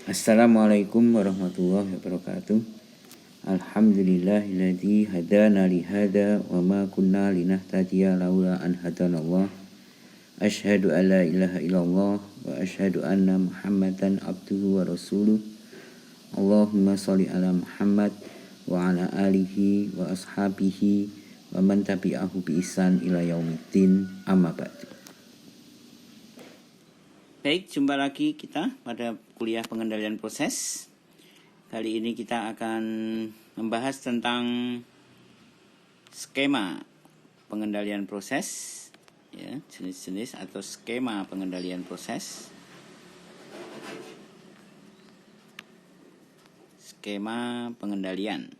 Assalamualaikum warahmatullahi wabarakatuh. Alhamdulillahilladzi hadana li hada wa ma kunna linahtadiya laula an hadanallah. Asyhadu an la ilaha illallah wa asyhadu anna Muhammadan abduhu wa rasuluh. Allahumma shalli ala Muhammad wa ala alihi wa ashabihi wa man tabi'ahu bi ihsan ila yaumiddin, amma ba'du. Baik, jumpa lagi kita pada kuliah pengendalian proses. Kali ini kita akan membahas tentang skema pengendalian proses, ya, jenis-jenis atau skema pengendalian proses. Skema pengendalian.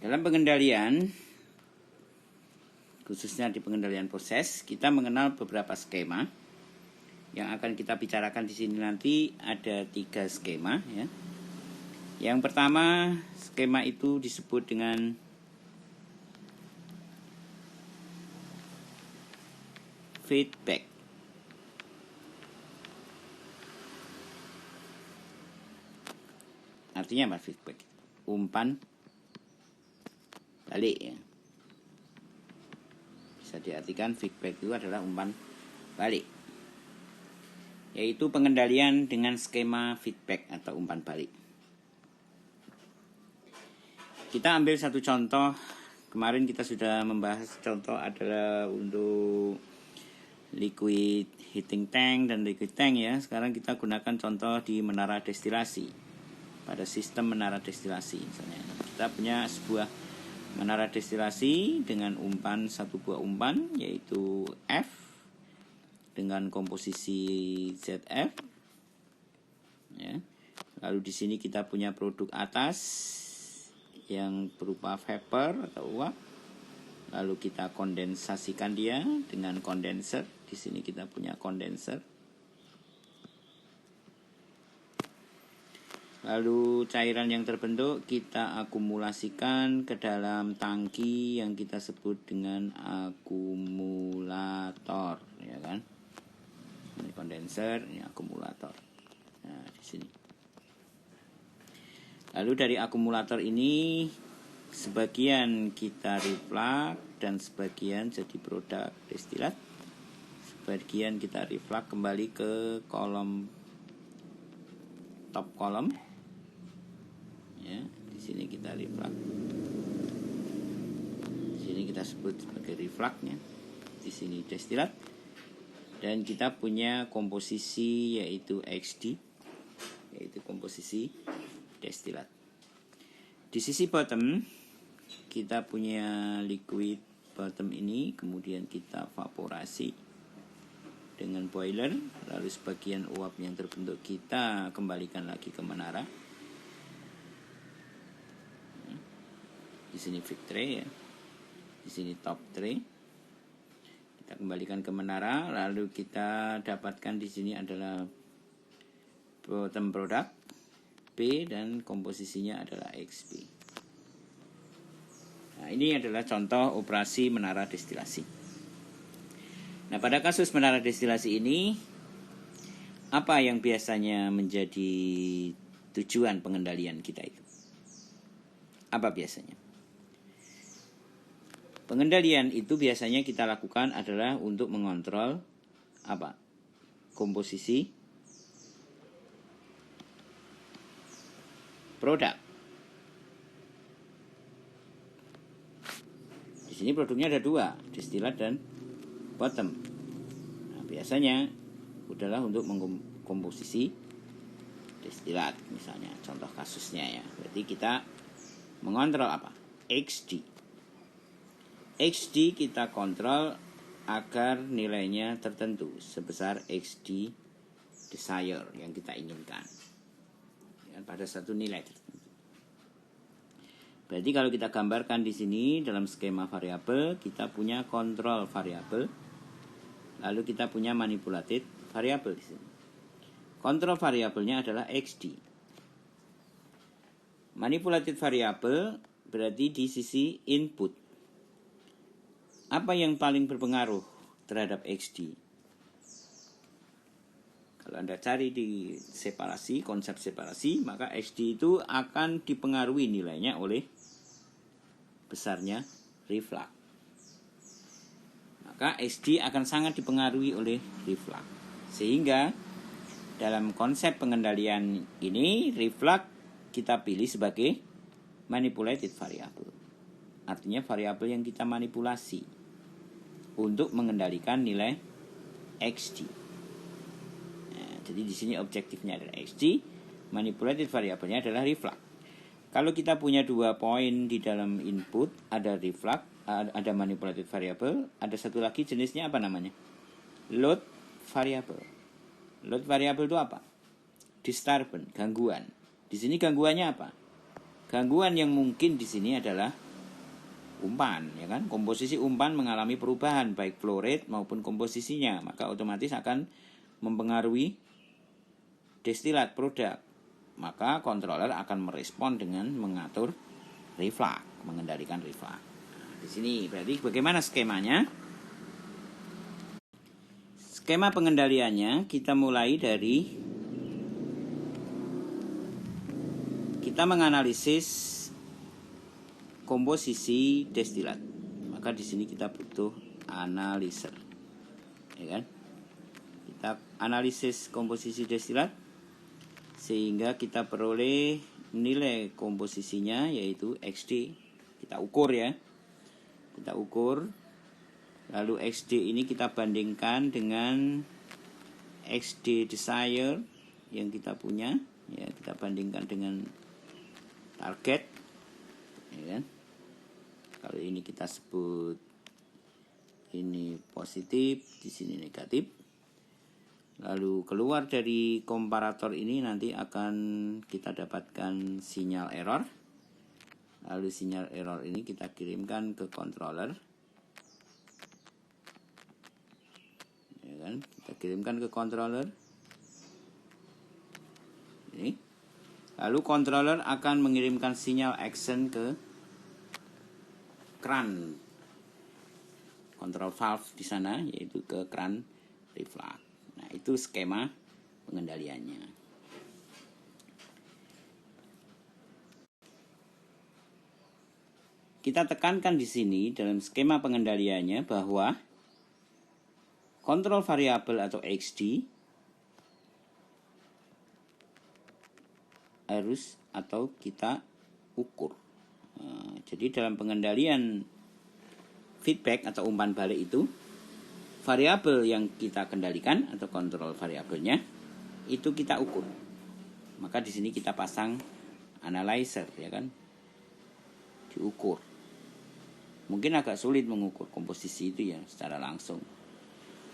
Dalam pengendalian, khususnya di pengendalian proses, kita mengenal beberapa skema. Yang akan kita bicarakan di sini nanti ada 3 skema, ya. Yang pertama, skema itu disebut dengan feedback. Artinya apa feedback? Umpan balik, ya. Bisa diartikan feedback itu adalah umpan balik, yaitu pengendalian dengan skema feedback atau umpan balik. Kita ambil satu contoh. Kemarin kita sudah membahas contoh adalah untuk liquid heating tank dan liquid tank, ya. Sekarang kita gunakan contoh di menara destilasi. Pada sistem menara destilasi misalnya, kita punya sebuah menara destilasi dengan umpan, satu buah umpan yaitu F dengan komposisi ZF, ya. Lalu di sini kita punya produk atas yang berupa vapor atau uap. Lalu kita kondensasikan dia dengan kondenser. Di sini kita punya kondenser. Lalu cairan yang terbentuk kita akumulasikan ke dalam tangki yang kita sebut dengan akumulator, ya kan? Ini kondenser, ini akumulator. Nah, di sini. Lalu dari akumulator ini sebagian kita reflux dan sebagian jadi produk destilat. Sebagian kita reflux kembali ke kolom top kolom. Ya, di sini kita reflux. Di sini kita sebut sebagai refluxnya. Di sini destilat. Dan kita punya komposisi yaitu XD, yaitu komposisi destilat. Di sisi bottom kita punya liquid bottom ini, kemudian kita vaporasi dengan boiler, lalu sebagian uap yang terbentuk kita kembalikan lagi ke menara. Di sini feed tray, ya. Di sini top tray. Kita kembalikan ke menara, lalu kita dapatkan di sini adalah bottom product P dan komposisinya adalah XP. Nah, ini adalah contoh operasi menara destilasi. Nah, pada kasus menara destilasi ini, apa yang biasanya menjadi tujuan pengendalian kita itu? Apa biasanya? Pengendalian itu biasanya kita lakukan adalah untuk mengontrol apa? Komposisi produk. Di sini produknya ada 2, destilat dan bottom. Nah, biasanya adalah untuk mengkomposisi destilat misalnya, contoh kasusnya, ya. Berarti kita mengontrol apa? XD. XD kita kontrol agar nilainya tertentu sebesar XD desire yang kita inginkan, ya, pada satu nilai tertentu. Berarti kalau kita gambarkan di sini dalam skema variabel, kita punya kontrol variabel, lalu kita punya manipulated variabel di sini. Kontrol variabelnya adalah XD. Manipulated variable berarti di sisi input. apa yang paling berpengaruh terhadap XD? Kalau Anda cari di separasi, konsep separasi, maka XD itu akan dipengaruhi nilainya oleh besarnya reflux. Maka XD akan sangat dipengaruhi oleh reflux. Sehingga dalam konsep pengendalian ini, reflux kita pilih sebagai manipulated variable. Artinya variabel yang kita manipulasi untuk mengendalikan nilai XD. Nah, jadi di sini objektifnya adalah XD, manipulated variabelnya adalah reflux. Kalau kita punya 2 poin di dalam input, ada reflux, ada manipulated variable, ada satu lagi jenisnya apa namanya? Load variable. Load variable itu apa? Disturbance, gangguan. Di sini gangguannya apa? Gangguan yang mungkin di sini adalah umpan, ya kan? Komposisi umpan mengalami perubahan baik flow rate maupun komposisinya, maka otomatis akan mempengaruhi destilat produk. Maka controller akan merespon dengan mengatur reflux, mengendalikan reflux. Nah, di sini berarti bagaimana skemanya? Skema pengendaliannya kita mulai dari kita menganalisis komposisi destilat. Maka di sini kita butuh analyzer. Ya kan? Kita analisis komposisi destilat sehingga kita peroleh nilai komposisinya yaitu XD. Kita ukur ya. Kita ukur. Lalu XD ini kita bandingkan dengan XD desire yang kita punya, ya, kita bandingkan dengan target, ya kan? Kalau ini kita sebut ini positif, di sini negatif. Lalu keluar dari komparator ini nanti akan kita dapatkan sinyal error. Lalu sinyal error ini kita kirimkan ke controller. Ya kan? Kita kirimkan ke controller. Ini. Lalu controller akan mengirimkan sinyal action ke keran control valve di sana, yaitu ke keran reflux. Nah, itu skema pengendaliannya. Kita tekankan di sini dalam skema pengendaliannya bahwa kontrol variabel atau XD harus atau kita ukur. Nah, jadi dalam pengendalian feedback atau umpan balik itu, variabel yang kita kendalikan atau kontrol variabelnya itu kita ukur. Maka di sini kita pasang analyzer, ya kan? Diukur. Mungkin agak sulit mengukur komposisi itu ya secara langsung.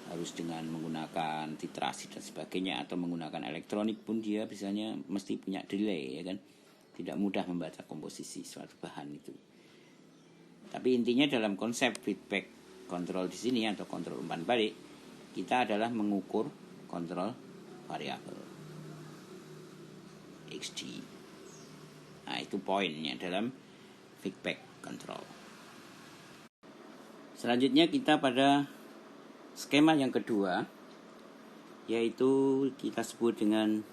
Harus dengan menggunakan titrasi dan sebagainya atau menggunakan elektronik pun dia biasanya mesti punya delay, ya kan? Tidak mudah membaca komposisi suatu bahan itu. Tapi intinya dalam konsep feedback kontrol di sini atau kontrol umpan balik, kita adalah mengukur kontrol variabel XD. Nah, itu poinnya dalam feedback control. Selanjutnya kita pada skema yang kedua, yaitu kita sebut dengan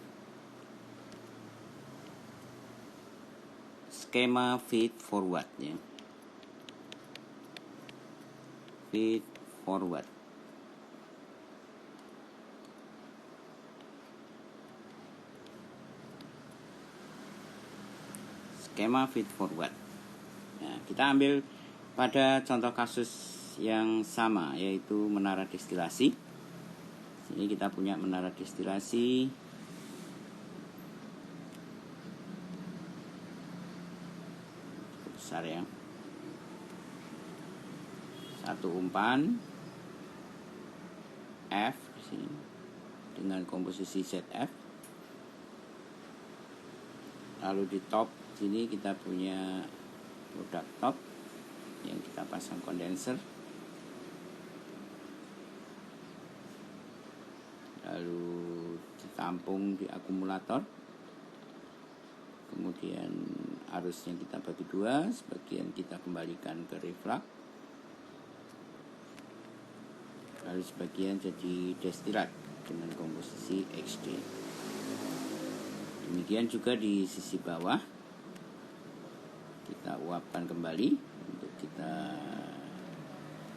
skema feed forward, ya. Feed forward. Skema feed forward. Nah, kita ambil pada contoh kasus yang sama, yaitu menara destilasi. Sini kita punya menara destilasi. Besar ya. Satu umpan F di sini dengan komposisi ZF. Lalu di top sini kita punya produk top yang kita pasang kondenser. Lalu ditampung di akumulator. Kemudian arusnya kita bagi dua, sebagian kita kembalikan ke reflux. lalu sebagian jadi destilat dengan komposisi XD. Demikian juga di sisi bawah, kita uapkan kembali untuk kita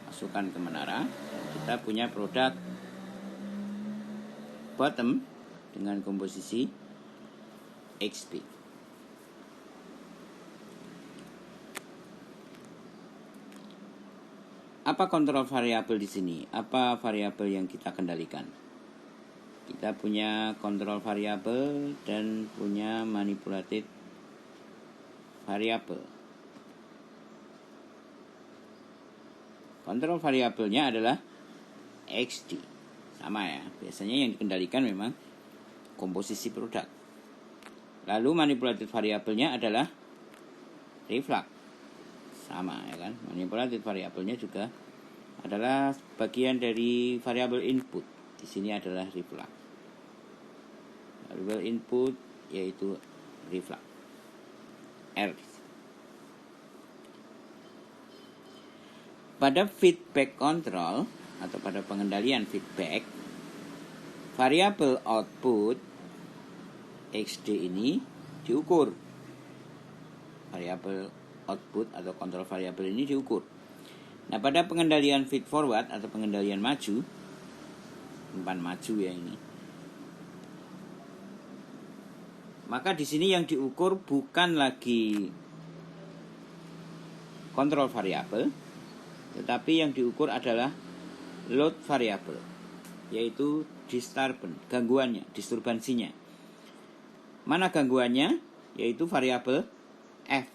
masukkan ke menara. Kita punya produk bottom dengan komposisi XP. Apa kontrol variabel di sini? Apa variabel yang kita kendalikan? Kita punya kontrol variabel dan punya manipulated variabel. Kontrol variabelnya adalah XD. Sama ya, biasanya yang dikendalikan memang komposisi produk. Lalu manipulated variabelnya adalah reflux. Sama ya kan, manipulated variabelnya juga adalah bagian dari variabel input. Di sini adalah reflux. Variabel input yaitu reflux R. Pada feedback control atau pada pengendalian feedback, variabel output XD ini diukur. Variabel output atau kontrol variabel ini diukur. Nah, pada pengendalian feed forward atau pengendalian maju, umpan maju ya ini, maka di sini yang diukur bukan lagi kontrol variabel, tetapi yang diukur adalah load variable, yaitu disturbance, gangguannya, disturbansinya. Mana gangguannya? Yaitu variabel F.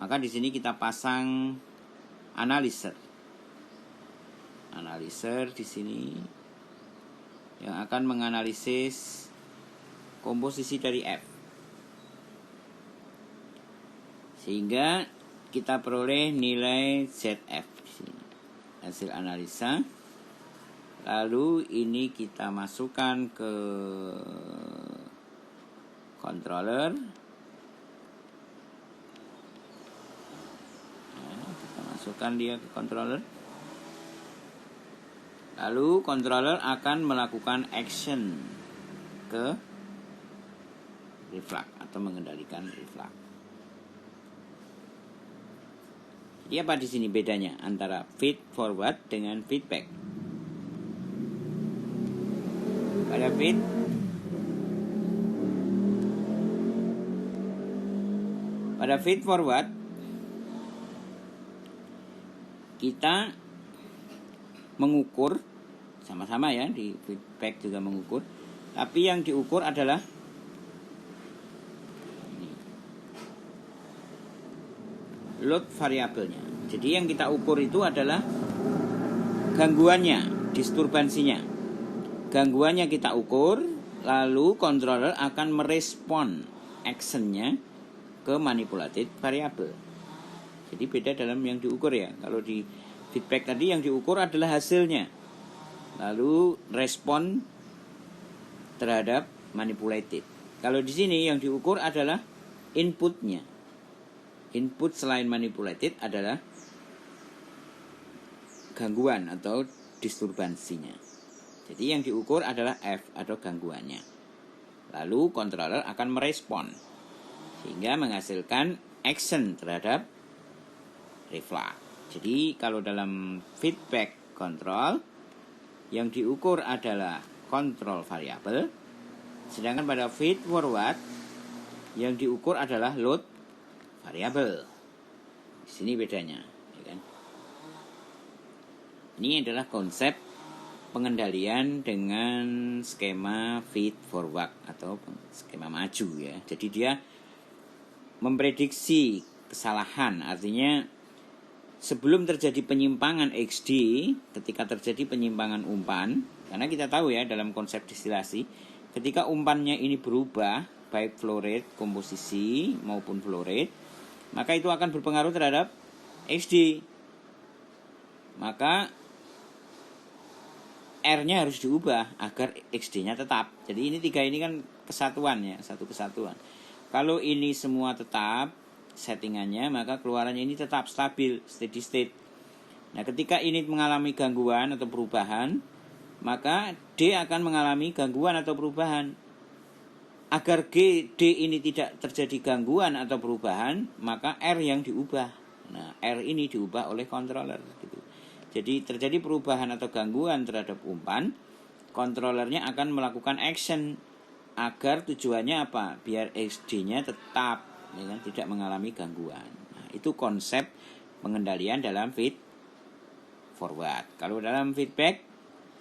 Maka di sini kita pasang analyzer. Analyzer di sini yang akan menganalisis komposisi dari F. Sehingga kita peroleh nilai ZF di sini. Hasil analisa. Lalu ini kita masukkan ke controller. Masukkan dia ke controller. Lalu controller akan melakukan action ke reflux atau mengendalikan reflux. Jadi apa di sini bedanya antara feed forward dengan feedback? Pada feed forward kita mengukur sama-sama ya, di feedback juga mengukur, tapi yang diukur adalah load variabelnya. Jadi yang kita ukur itu adalah gangguannya, disturbansinya. Gangguannya kita ukur, lalu controller akan merespon actionnya ke manipulated variable. Jadi beda dalam yang diukur ya. Kalau di feedback tadi yang diukur adalah hasilnya, lalu respon terhadap manipulated. Kalau di sini yang diukur adalah inputnya. Input selain manipulated adalah gangguan atau disturbansinya. Jadi yang diukur adalah F atau gangguannya. Lalu controller akan merespon sehingga menghasilkan action terhadap reflux. Jadi kalau dalam feedback control yang diukur adalah kontrol variabel, sedangkan pada feed forward yang diukur adalah load variabel. Di sini bedanya, ya kan? Ini adalah konsep pengendalian dengan skema feed forward atau skema maju ya. Jadi dia memprediksi kesalahan, artinya sebelum terjadi penyimpangan XD, ketika terjadi penyimpangan umpan, karena kita tahu ya dalam konsep distilasi, ketika umpannya ini berubah, baik flow rate, komposisi maupun flow rate, maka itu akan berpengaruh terhadap XD. Maka R-nya harus diubah agar XD-nya tetap. Jadi ini tiga ini kan kesatuan ya, satu kesatuan. Kalau ini semua tetap settingannya, maka keluarannya ini tetap stabil, steady state. Nah, ketika init mengalami gangguan atau perubahan, maka D akan mengalami gangguan atau perubahan. Agar D ini tidak terjadi gangguan atau perubahan, maka R yang diubah. Nah, R ini diubah oleh controller gitu. Jadi terjadi perubahan atau gangguan terhadap umpan, controllernya akan melakukan action agar tujuannya apa? Biar XD-nya tetap ya kan, tidak mengalami gangguan. Nah, itu konsep pengendalian dalam feed forward. Kalau dalam feedback,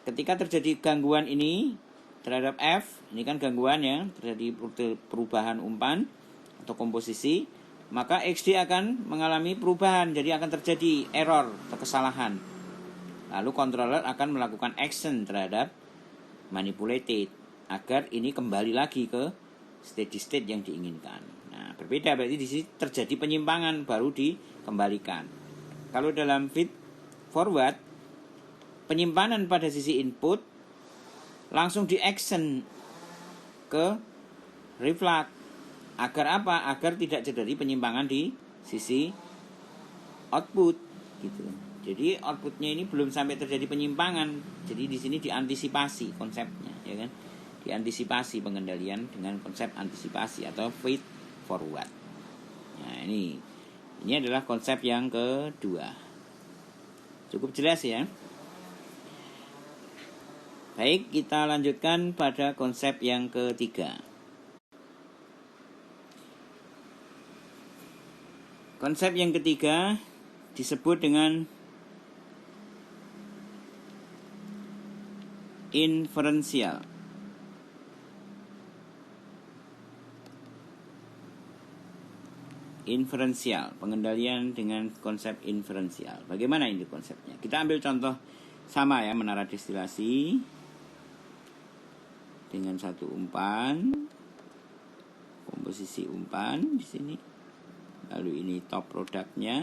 ketika terjadi gangguan ini terhadap F, ini kan gangguan ya, terjadi perubahan umpan atau komposisi, maka XD akan mengalami perubahan, jadi akan terjadi error atau kesalahan. Lalu controller akan melakukan action terhadap manipulated agar ini kembali lagi ke steady state yang diinginkan. Nah, berbeda berarti di sini terjadi penyimpangan baru dikembalikan. Kalau dalam feed forward, penyimpanan pada sisi input langsung di action ke reflux. Agar apa? Agar tidak terjadi penyimpangan di sisi output gitu. Jadi outputnya ini belum sampai terjadi penyimpangan. Jadi di sini diantisipasi konsepnya, ya kan? Diantisipasi pengendalian dengan konsep antisipasi atau feed forward. Nah, ini adalah konsep yang kedua. Cukup jelas ya. Baik, kita lanjutkan pada konsep yang ketiga. Konsep yang ketiga disebut dengan inferensial. Inferensial, pengendalian dengan konsep inferensial. Bagaimana ini konsepnya? Kita ambil contoh sama ya, menara destilasi dengan satu umpan, komposisi umpan di sini. Lalu ini top produknya.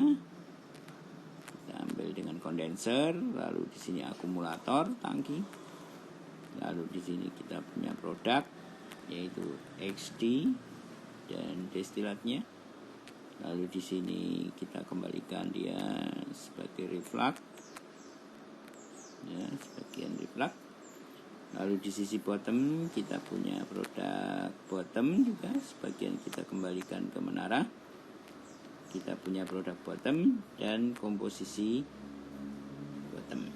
Kita ambil dengan kondenser, lalu di sini akumulator tangki. Lalu di sini kita punya produk yaitu XD dan destilatnya. Lalu di sini kita kembalikan dia sebagai reflux. Ya, sebagian reflux. Lalu di sisi bottom kita punya produk bottom juga, sebagian kita kembalikan ke menara. Kita punya produk bottom dan komposisi bottom.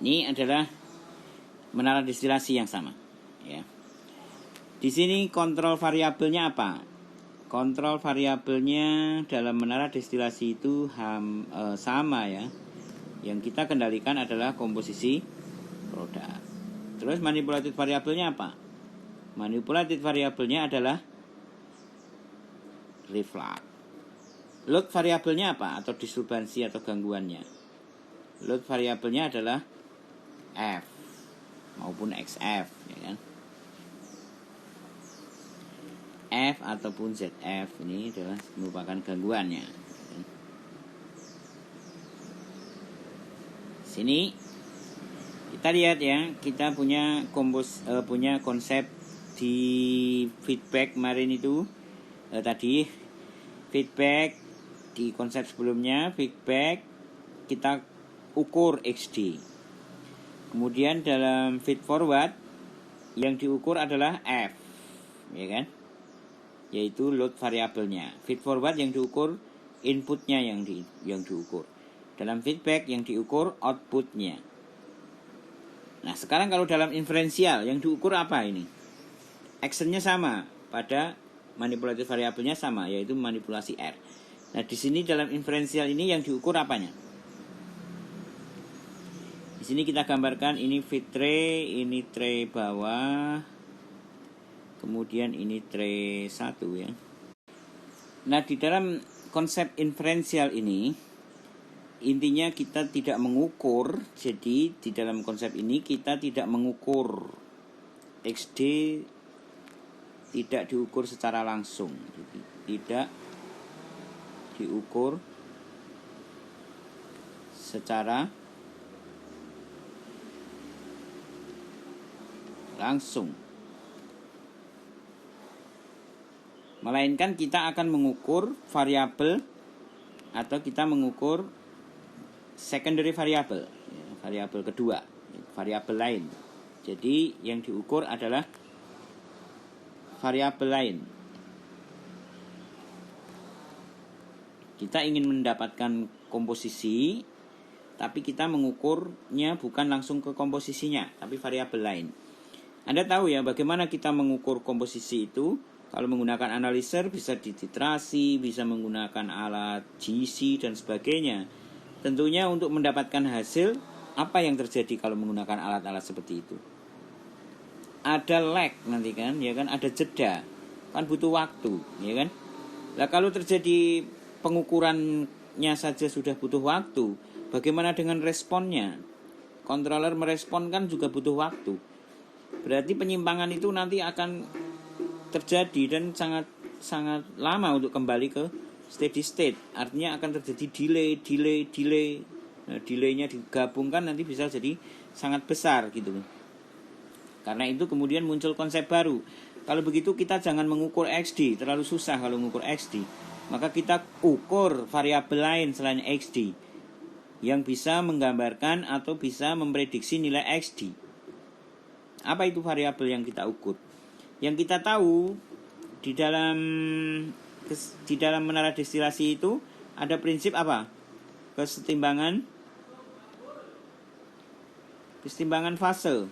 Ini adalah menara destilasi yang sama, ya. Di sini kontrol variabelnya apa? Kontrol variabelnya dalam menara destilasi itu sama ya. Yang kita kendalikan adalah komposisi produk. Terus manipulated variabelnya apa? Manipulated variabelnya adalah reflux. Load variabelnya apa? Atau disturbansi atau gangguannya. Load variabelnya adalah F maupun XF, ya kan? F ataupun ZF ini adalah merupakan gangguannya. Sini kita lihat ya, kita punya konsep di feedback kemarin itu tadi feedback di konsep sebelumnya, feedback kita ukur XD. Kemudian dalam feed forward yang diukur adalah F, ya kan? Yaitu load variabelnya. Feed forward yang diukur inputnya yang diukur. Dalam feedback yang diukur outputnya. Nah, sekarang kalau dalam inferensial yang diukur apa ini? Actionnya sama, pada manipulatif variabelnya sama, yaitu manipulasi R. Nah, di sini dalam inferensial ini yang diukur apanya? Di sini kita gambarkan ini feed tray, ini tray bawah, kemudian ini tray 1 ya. Nah, di dalam konsep inferensial ini intinya kita tidak mengukur. Jadi di dalam konsep ini kita tidak mengukur XD, tidak diukur secara langsung. Jadi, tidak diukur secara langsung. Melainkan kita akan mengukur variabel atau kita mengukur secondary variable, ya, variabel kedua, variabel lain. Jadi yang diukur adalah variabel lain. Kita ingin mendapatkan komposisi, tapi kita mengukurnya bukan langsung ke komposisinya, tapi variabel lain. Anda tahu ya bagaimana kita mengukur komposisi itu? Kalau menggunakan analizer bisa dititrasi, bisa menggunakan alat GC dan sebagainya. Tentunya untuk mendapatkan hasil, apa yang terjadi kalau menggunakan alat-alat seperti itu? Ada lag nanti kan, ya kan, ada jeda, kan butuh waktu, ya kan. Nah kalau terjadi pengukurannya saja sudah butuh waktu, bagaimana dengan responnya? Controller merespon kan juga butuh waktu. Berarti penyimpangan itu nanti akan terjadi dan sangat lama untuk kembali ke steady state. Artinya akan terjadi delay. Nah, delaynya digabungkan nanti bisa jadi sangat besar gitu. Karena itu kemudian muncul konsep baru. Kalau begitu kita jangan mengukur XD, terlalu susah kalau mengukur XD. Maka kita ukur variabel lain selain XD yang bisa menggambarkan atau bisa memprediksi nilai XD. Apa itu variabel yang kita ukur? Yang kita tahu di dalam menara destilasi itu ada prinsip apa? Kesetimbangan fase.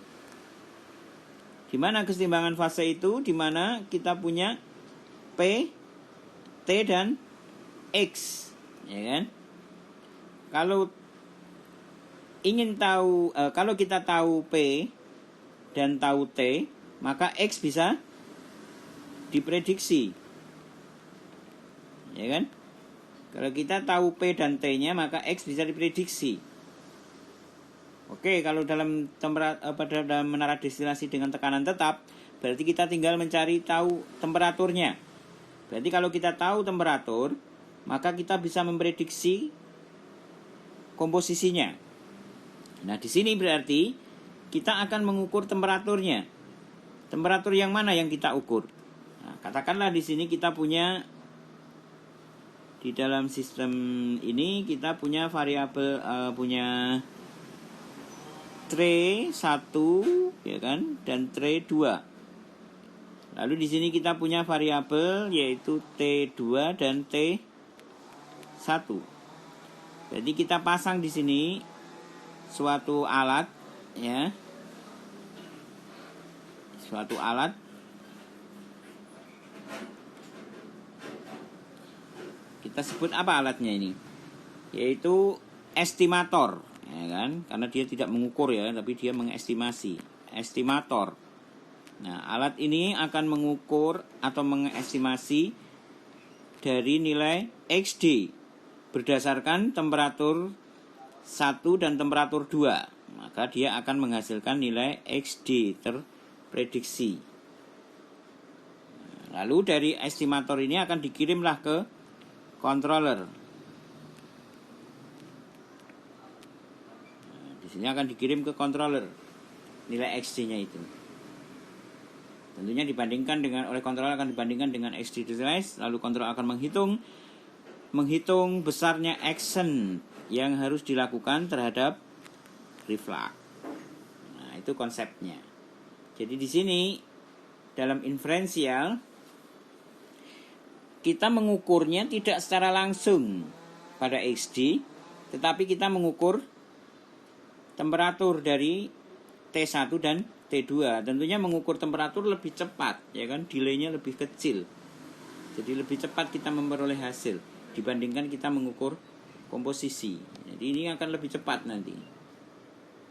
Di mana kesetimbangan fase itu? Di mana kita punya P, T dan X, ya kan? Kalau kita tahu P dan tahu T, maka X bisa diprediksi, ya kan? Kalau kita tahu P dan T-nya, maka X bisa diprediksi. Oke, kalau dalam menara destilasi dengan tekanan tetap, berarti kita tinggal mencari tahu temperaturnya. Berarti kalau kita tahu temperatur, maka kita bisa memprediksi komposisinya. Nah, di sini berarti kita akan mengukur temperaturnya. Temperatur yang mana yang kita ukur? Nah, katakanlah di sini kita punya di dalam sistem ini kita punya variabel punya tray 1, ya kan, dan tray 2. Lalu di sini kita punya variabel yaitu T2 dan T1. Jadi kita pasang di sini suatu alat, ya. Suatu alat kita sebut apa alatnya ini? Yaitu estimator, ya kan? Karena dia tidak mengukur ya, tapi dia mengestimasi. Estimator. Nah, alat ini akan mengukur atau mengestimasi dari nilai XD berdasarkan temperatur 1 dan temperatur 2. Maka dia akan menghasilkan nilai XD terprediksi. Lalu dari estimator ini akan dikirimlah ke controller. Di sini akan dikirim ke controller nilai XD-nya itu. Tentunya oleh controller akan dibandingkan dengan XD device, lalu controller akan menghitung besarnya action yang harus dilakukan terhadap reflux. Nah, itu konsepnya. Jadi di sini dalam inferensial kita mengukurnya tidak secara langsung pada XD, tetapi kita mengukur temperatur dari T1 dan T2. Tentunya mengukur temperatur lebih cepat, ya kan, delaynya lebih kecil. Jadi lebih cepat kita memperoleh hasil dibandingkan kita mengukur komposisi. Jadi ini akan lebih cepat nanti.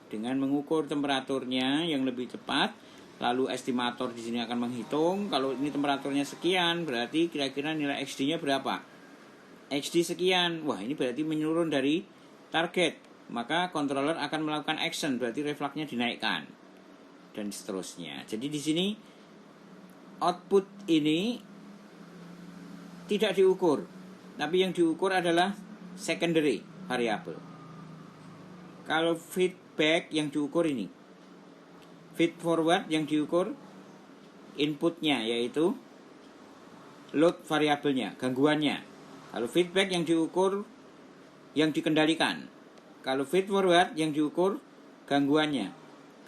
Dengan mengukur temperaturnya yang lebih cepat, lalu estimator di sini akan menghitung kalau ini temperaturnya sekian, berarti kira-kira nilai XD-nya berapa? XD sekian. Wah, ini berarti menurun dari target. Maka controller akan melakukan action, berarti refluxnya dinaikkan dan seterusnya. Jadi di sini output ini tidak diukur, tapi yang diukur adalah secondary variable. Kalau feedback yang diukur ini, feed forward yang diukur inputnya, yaitu load variabelnya, gangguannya. Kalau feedback yang diukur yang dikendalikan. Kalau feed forward yang diukur gangguannya.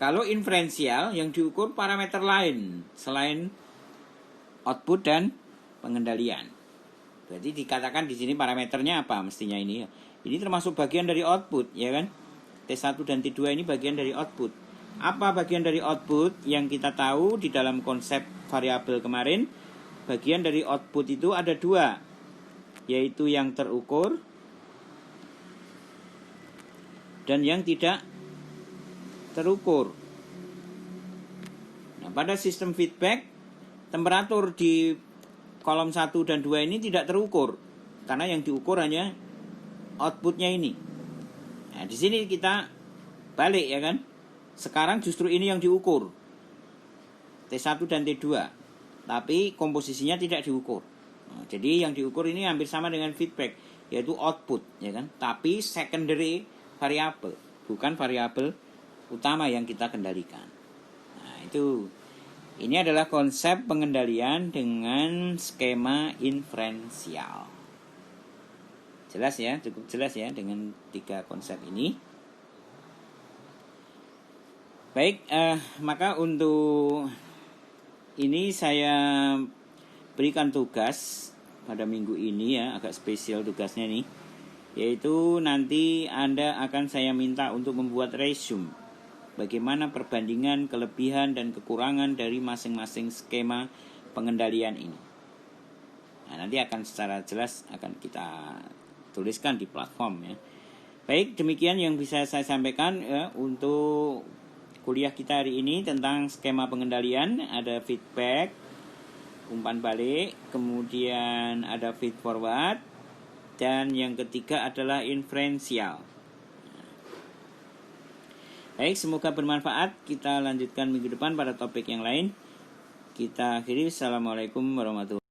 Kalau inferensial yang diukur parameter lain selain output dan pengendalian. Berarti dikatakan di sini parameternya apa mestinya ini? Ini termasuk bagian dari output, ya kan? T1 dan T2 ini bagian dari output. Apa bagian dari output yang kita tahu di dalam konsep variabel kemarin? Bagian dari output itu ada dua, yaitu yang terukur dan yang tidak terukur. Nah, pada sistem feedback, temperatur di kolom 1 dan 2 ini tidak terukur, karena yang diukur hanya outputnya ini. Nah, di sini kita balik, ya kan? Sekarang justru ini yang diukur, T1 dan T2, tapi komposisinya tidak diukur. Nah, jadi yang diukur ini hampir sama dengan feedback, yaitu output, ya kan? Tapi secondary variabel, bukan variabel utama yang kita kendalikan. Nah, itu ini adalah konsep pengendalian dengan skema inferensial. Jelas ya, cukup jelas ya dengan 3 konsep ini. Baik, maka untuk ini saya berikan tugas pada minggu ini ya, agak spesial tugasnya nih. Yaitu nanti Anda akan saya minta untuk membuat resume. Bagaimana perbandingan kelebihan dan kekurangan dari masing-masing skema pengendalian ini. Nah, nanti akan secara jelas akan kita tuliskan di platform ya. Baik, demikian yang bisa saya sampaikan ya, untuk kuliah kita hari ini tentang skema pengendalian. Ada feedback, umpan balik, kemudian ada feed forward, dan yang ketiga adalah inferensial. Baik, semoga bermanfaat. Kita lanjutkan minggu depan pada topik yang lain. Kita akhiri. Assalamualaikum warahmatullahi wabarakatuh.